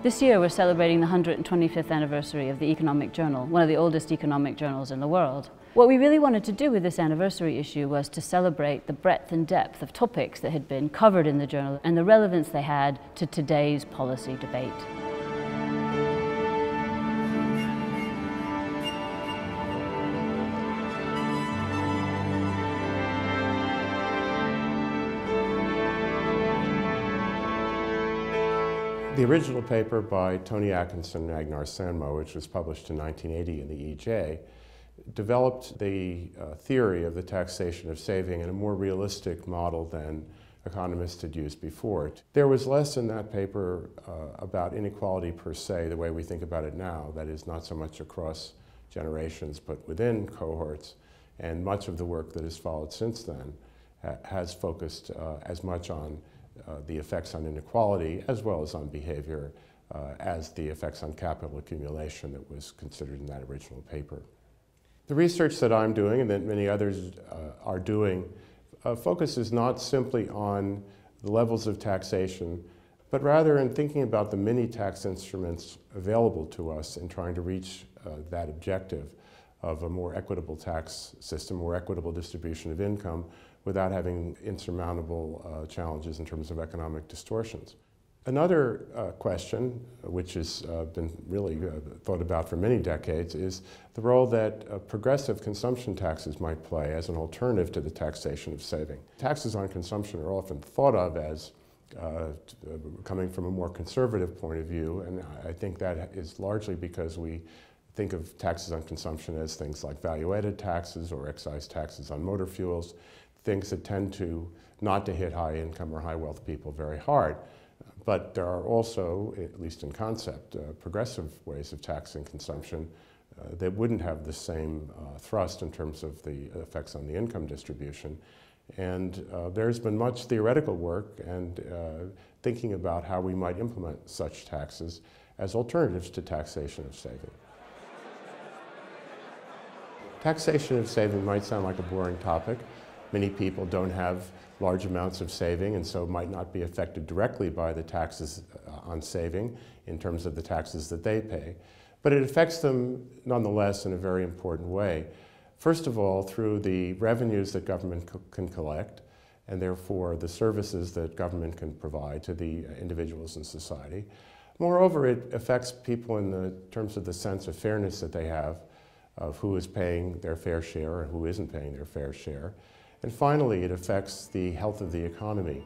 This year we're celebrating the 125th anniversary of the Economic Journal, one of the oldest economic journals in the world. What we really wanted to do with this anniversary issue was to celebrate the breadth and depth of topics that had been covered in the journal and the relevance they had to today's policy debate. The original paper by Tony Atkinson and Agnar Sandmo, which was published in 1980 in the EJ, developed the theory of the taxation of saving in a more realistic model than economists had used before. There was less in that paper about inequality per se, the way we think about it now, that is not so much across generations but within cohorts, and much of the work that has followed since then has focused as much on the effects on inequality as well as on behavior as the effects on capital accumulation that was considered in that original paper. The research that I'm doing and that many others are doing focuses not simply on the levels of taxation, but rather in thinking about the many tax instruments available to us in trying to reach that objective of a more equitable tax system, more equitable distribution of income, without having insurmountable challenges in terms of economic distortions. Another question, which has been really thought about for many decades, is the role that progressive consumption taxes might play as an alternative to the taxation of saving. Taxes on consumption are often thought of as coming from a more conservative point of view, and I think that is largely because we think of taxes on consumption as things like value-added taxes or excise taxes on motor fuels, things that tend to not to hit high income or high wealth people very hard. But there are also, at least in concept, progressive ways of taxing consumption that wouldn't have the same thrust in terms of the effects on the income distribution. And there's been much theoretical work and thinking about how we might implement such taxes as alternatives to taxation of saving. Taxation of saving might sound like a boring topic. Many people don't have large amounts of saving and so might not be affected directly by the taxes on saving in terms of the taxes that they pay. But it affects them nonetheless in a very important way. First of all, through the revenues that government can collect and therefore the services that government can provide to the individuals in society. Moreover, it affects people in the terms of the sense of fairness that they have of who is paying their fair share and who isn't paying their fair share. And finally, it affects the health of the economy.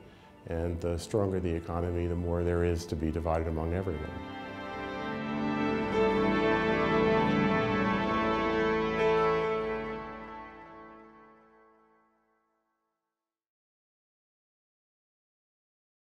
And the stronger the economy, the more there is to be divided among everyone.